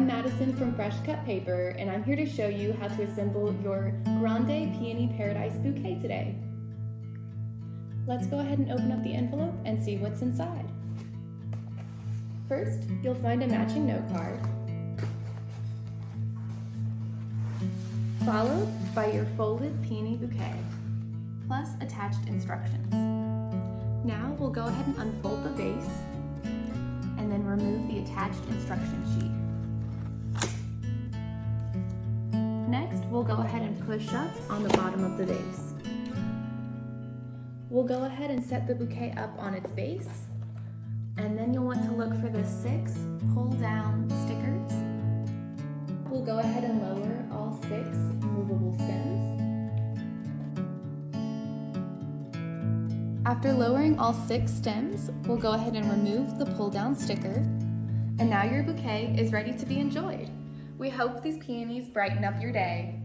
I'm Madison from Fresh Cut Paper, and I'm here to show you how to assemble your Grande Peony Paradise Bouquet today. Let's go ahead and open up the envelope and see what's inside. First, you'll find a matching note card, followed by your folded peony bouquet, plus attached instructions. Now we'll go ahead and unfold the base, and then remove the attached instruction sheet. Next, we'll go ahead and push up on the bottom of the vase. We'll go ahead and set the bouquet up on its base, and then you'll want to look for the 6 pull-down stickers. We'll go ahead and lower all 6 movable stems. After lowering all 6 stems, we'll go ahead and remove the pull-down sticker, and now your bouquet is ready to be enjoyed. We hope these peonies brighten up your day.